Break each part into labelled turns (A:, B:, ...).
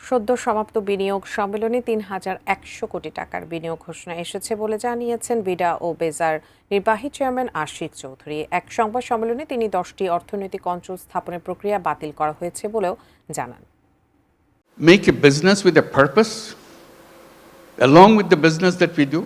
A: সদ্য সমাপ্ত বিনিয়োগ সম্মেলনে ৩,১০০ কোটি টাকার বিনিয়োগ ঘোষণা এসেছে বলে জানিয়েছেন বিডা ও বেজার নির্বাহী চেয়ারম্যান আশিক চৌধুরী। এক সংবাদ সম্মেলনে তিনি 10টি অর্থনৈতিক অঞ্চল স্থাপনের প্রক্রিয়া বাতিল করা হয়েছে বলেও জানান।
B: Make a business with a purpose. Along with the business that we do,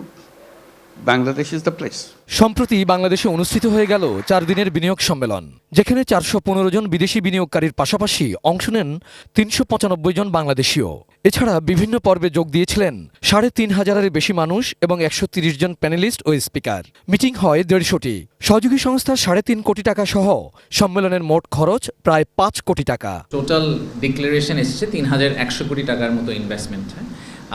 B: Bangladesh is the place.
C: সম্প্রতি বাংলাদেশে অনুষ্ঠিত হয়ে গেল 4 দিনের বিনিয়োগ সম্মেলন, যেখানে 415 জন বিদেশি বিনিয়োগকারীর পাশাপাশি অংশ নেন 395 জন বাংলাদেশীয়। এছাড়া বিভিন্ন পর্বে যোগ দিয়েছিলেন 3,500-এর বেশি মানুষ এবং 130 জন প্যানেলিস্ট ও স্পিকার। মিটিং হয় 150টি। সহযোগী সংস্থার 3.5 কোটি টাকা সহ সম্মেলনের মোট খরচ প্রায় 5 কোটি টাকা।
D: টোটাল ডিক্লারেশন এসেছে 3,100 কোটি টাকার মতো ইনভেস্টমেন্ট,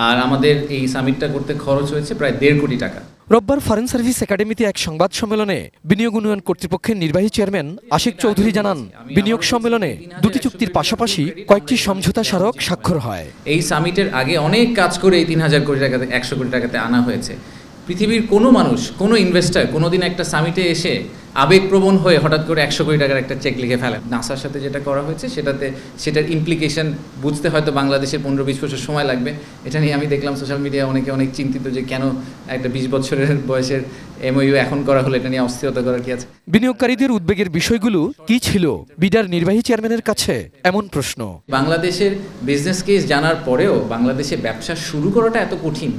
D: আর আমাদের এই সামিটটা করতে খরচ হয়েছে প্রায় 1.5 কোটি টাকা।
C: রোববার ফরেন সার্ভিস একাডেমিতে এক সংবাদ সম্মেলনে বিনিয়োগ উন্নয়ন কর্তৃপক্ষের নির্বাহী চেয়ারম্যান আশিক চৌধুরী জানান, বিনিয়োগ সম্মেলনে 2টি চুক্তির পাশাপাশি কয়েকটি সমঝোতা স্মারক স্বাক্ষর হয়।
D: এই সামিটের আগে অনেক কাজ করে এই 3,000 কোটি টাকাতে 100 কোটি টাকাতে আনা হয়েছে। পৃথিবীর কোনো মানুষ, কোনো ইনভেস্টার কোনোদিন একটা সামিটে এসে আবেগপ্রবণ হয়ে হঠাৎ করে 100 কোটি টাকার একটা চেক লিখে ফেলেন। নাসার সাথে যেটা করা হয়েছে সেটার ইমপ্লিকেশন বুঝতে হয়তো বাংলাদেশের 15-20 বছর সময় লাগবে। এটা নিয়ে আমি দেখলাম সোশ্যাল মিডিয়ায় অনেকে অনেক চিন্তিত যে কেন একটা 20 বছরের বয়সের এমওইউ এখন করা হলো, এটা নিয়ে অস্থিরতা করার কি আছে।
C: বিনিয়োগকারীদের উদ্বেগের বিষয়গুলো কি ছিল বিডার নির্বাহী চেয়ারম্যানের কাছে এমন প্রশ্ন।
D: বাংলাদেশের বিজনেস কেস জানার পরেও বাংলাদেশে ব্যবসা শুরু করাটা এত কঠিন।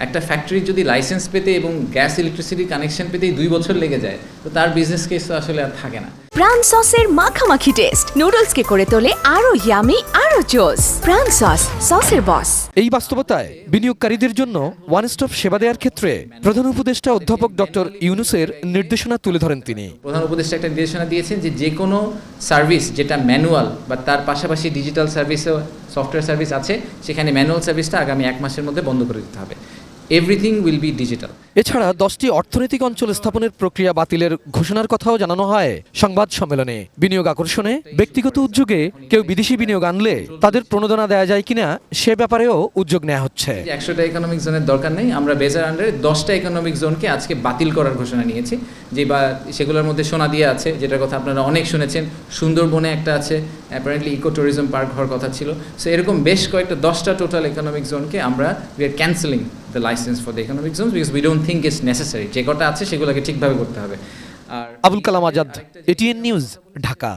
D: একটা ফ্যাক্টরির যদি লাইসেন্স পেতে এবং গ্যাস ইলেকট্রিসিটি কানেকশন পেতেই 2 বছর লেগে যায়, তো তার বিজনেস কেস তো আসলে আর থাকে না।
E: প্রাণ সসের মাখামাখি টেস্ট নুডলসকে করে তোলে আরো ইয়ামি আরো জোস। প্রাণ সস, সসের বস।
C: এই বাস্তবতায় বিনিয়োগকারীদের জন্য ওয়ান স্টপ সেবা দেওয়ার ক্ষেত্রে প্রধান উপদেষ্টা অধ্যাপক ডক্টর ইউনূসের নির্দেশনা তুলে ধরেন তিনি।
D: প্রধান উপদেষ্টা একটা নির্দেশনা দিয়েছেন যে কোনো সার্ভিস যেটা ম্যানুয়াল বা তার পাশাপাশি ডিজিটাল সার্ভিসও সফটওয়্যার সার্ভিস আছে, সেখানে ম্যানুয়াল সার্ভিসটা আগামী 1 মাসের মধ্যে বন্ধ করে দিতে হবে। Everything will be digital.
C: এছাড়া 10টি অর্থনৈতিক অঞ্চল স্থাপনের প্রক্রিয়া বাতিলের ঘোষণার কথাও জানানো হয় সংবাদ সম্মেলনে। বিনিয়োগ আকর্ষণে ব্যক্তিগত উদ্যোগে কেউ বিদেশি বিনিয়োগ আনলে তাদের প্রণোদনা দেওয়া যায় কিনা সে ব্যাপারেও উদ্যোগ নেওয়া হচ্ছে।
D: 100টা ইকোনমিক জোনের দরকার নেই, আমরা বেজার আন্ডারে 10টা ইকোনমিক জোনকে আজকে বাতিল করার ঘোষণা নিয়েছি। যে বা সেগুলোর মধ্যে সোনাদিয়া আছে, যেটার কথা আপনারা অনেক শুনেছেন। সুন্দরবনে একটা আছে, অ্যাপারেন্টলি ইকো ট্যুরিজম পার্ক হওয়ার কথা ছিল। সো এরকম বেশ কয়েকটা 10টা টোটাল ইকোনমিক জোনকে আমরা we are cancelling the license for the economic zones because we don't think it's necessary. যে কটা আছে সেগুলোকে ঠিকভাবে করতে হবে। আর
C: আবুল কালাম আজাদ, এটিএন নিউজ, ঢাকা।